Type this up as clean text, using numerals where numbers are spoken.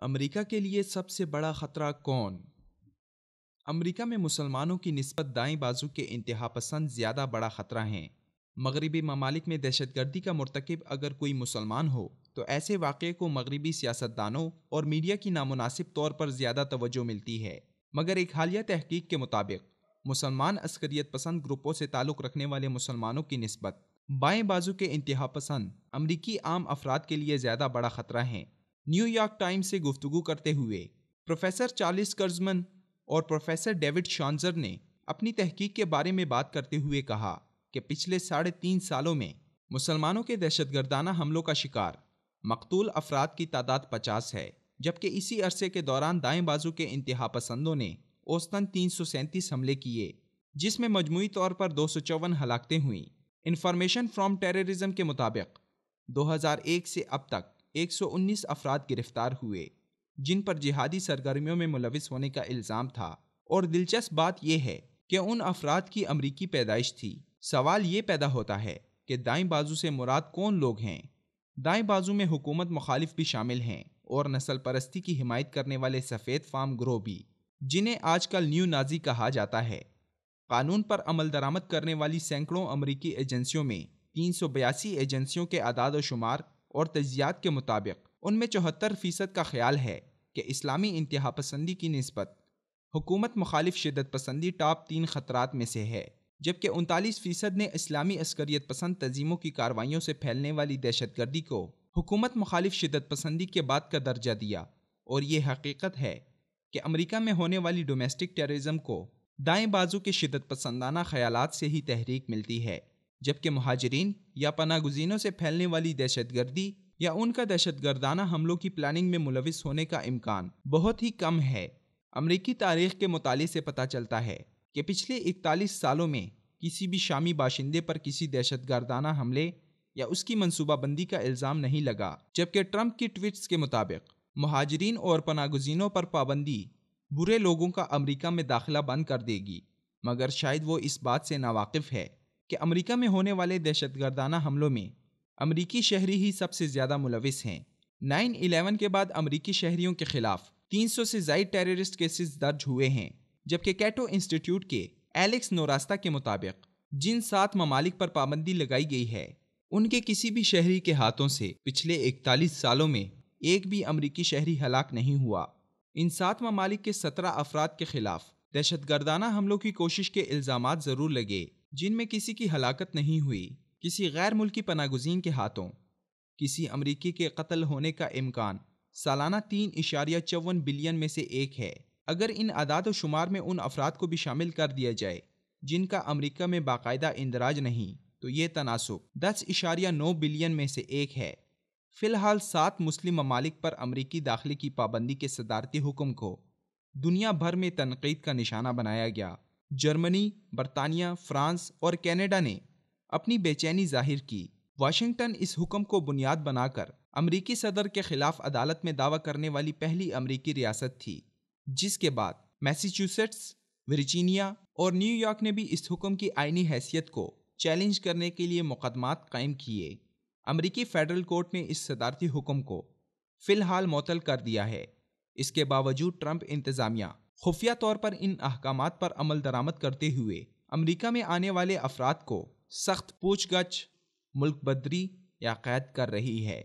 امریکہ کے لیے سب سے بڑا خطرہ کون؟ امریکہ میں مسلمانوں کی نسبت دائیں بازو کے انتہا پسند زیادہ بڑا خطرہ ہیں۔ مغربی ممالک میں دہشت گردی کا مرتکب اگر کوئی مسلمان ہو تو ایسے واقعے کو مغربی سیاستدانوں اور میڈیا کی نامناسب طور پر زیادہ توجہ ملتی ہے، مگر ایک حالیہ تحقیق کے مطابق مسلمان عسکریت پسند گروپوں سے تعلق رکھنے والے مسلمانوں کی نسبت بائیں بازو کے انتہا پسند امریکی عام افراد کے لیے زیادہ بڑا خطرہ ہیں۔ نیو یارک ٹائمز سے گفتگو کرتے ہوئے پروفیسر چارلس کرزمن اور پروفیسر ڈیوڈ شانزر نے اپنی تحقیق کے بارے میں بات کرتے ہوئے کہا کہ پچھلے 3.5 سالوں میں مسلمانوں کے دہشت گردانہ حملوں کا شکار مقتول افراد کی تعداد 50 ہے، جبکہ اسی عرصے کے دوران دائیں بازو کے انتہا پسندوں نے اوسطاً 337 حملے کیے، جس میں مجموعی طور پر 254 ہلاکتیں ہوئیں۔ انفارمیشن فرام ٹیررزم کے مطابق 2001 سے اب تک 119 افراد گرفتار ہوئے جن پر جہادی سرگرمیوں میں ملوث ہونے کا الزام تھا، اور دلچسپ بات یہ ہے کہ ان افراد کی امریکی پیدائش تھی۔ سوال یہ پیدا ہوتا ہے کہ دائیں بازو سے مراد کون لوگ ہیں؟ دائیں بازو میں حکومت مخالف بھی شامل ہیں اور نسل پرستی کی حمایت کرنے والے سفید فام گروہ بھی، جنہیں آج کل نیو نازی کہا جاتا ہے۔ قانون پر عمل درآمد کرنے والی سینکڑوں امریکی ایجنسیوں میں 382 ایجنسیوں کے اعداد و شمار اور تجزیات کے مطابق ان میں 74% کا خیال ہے کہ اسلامی انتہا پسندی کی نسبت حکومت مخالف شدت پسندی ٹاپ 3 خطرات میں سے ہے، جبکہ 39% نے اسلامی عسکریت پسند تنظیموں کی کارروائیوں سے پھیلنے والی دہشت گردی کو حکومت مخالف شدت پسندی کے بعد کا درجہ دیا۔ اور یہ حقیقت ہے کہ امریکہ میں ہونے والی ڈومیسٹک ٹیررزم کو دائیں بازو کے شدت پسندانہ خیالات سے ہی تحریک ملتی ہے، جبکہ مہاجرین یا پناہ گزینوں سے پھیلنے والی دہشت گردی یا ان کا دہشت گردانہ حملوں کی پلاننگ میں ملوث ہونے کا امکان بہت ہی کم ہے۔ امریکی تاریخ کے مطالعے سے پتہ چلتا ہے کہ پچھلے 41 سالوں میں کسی بھی شامی باشندے پر کسی دہشت گردانہ حملے یا اس کی منصوبہ بندی کا الزام نہیں لگا، جبکہ ٹرمپ کی ٹویٹس کے مطابق مہاجرین اور پناہ گزینوں پر پابندی برے لوگوں کا امریکہ میں داخلہ بند کر دے گی، مگر شاید وہ اس بات سے ناواقف ہے کہ امریکہ میں ہونے والے دہشت گردانہ حملوں میں امریکی شہری ہی سب سے زیادہ ملوث ہیں۔ 9/11 کے بعد امریکی شہریوں کے خلاف 300 سے زائد ٹیررسٹ کیسز درج ہوئے ہیں، جبکہ کیٹو انسٹیٹیوٹ کے ایلیکس نوراستا کے مطابق جن 7 ممالک پر پابندی لگائی گئی ہے ان کے کسی بھی شہری کے ہاتھوں سے پچھلے 41 سالوں میں ایک بھی امریکی شہری ہلاک نہیں ہوا۔ ان 7 ممالک کے 17 افراد کے خلاف دہشت گردانہ حملوں کی کوشش کے الزامات ضرور لگے، جن میں کسی کی ہلاکت نہیں ہوئی۔ کسی غیر ملکی پناہ گزین کے ہاتھوں کسی امریکی کے قتل ہونے کا امکان سالانہ 3.54 بلین میں سے ایک ہے۔ اگر ان اعداد و شمار میں ان افراد کو بھی شامل کر دیا جائے جن کا امریکہ میں باقاعدہ اندراج نہیں، تو یہ تناسب 10.9 بلین میں سے ایک ہے۔ فی الحال 7 مسلم ممالک پر امریکی داخلے کی پابندی کے صدارتی حکم کو دنیا بھر میں تنقید کا نشانہ بنایا گیا۔ جرمنی، برطانیہ، فرانس اور کینیڈا نے اپنی بے چینی ظاہر کی۔ واشنگٹن اس حکم کو بنیاد بنا کر امریکی صدر کے خلاف عدالت میں دعویٰ کرنے والی پہلی امریکی ریاست تھی، جس کے بعد میساچیوسیٹس، ورجینیا اور نیو یارک نے بھی اس حکم کی آئینی حیثیت کو چیلنج کرنے کے لیے مقدمات قائم کیے۔ امریکی فیڈرل کورٹ نے اس صدارتی حکم کو فی الحال معطل کر دیا ہے۔ اس کے باوجود ٹرمپ انتظامیہ خفیہ طور پر ان احکامات پر عمل درآمد کرتے ہوئے امریکہ میں آنے والے افراد کو سخت پوچھ گچھ، ملک بدری یا قید کر رہی ہے۔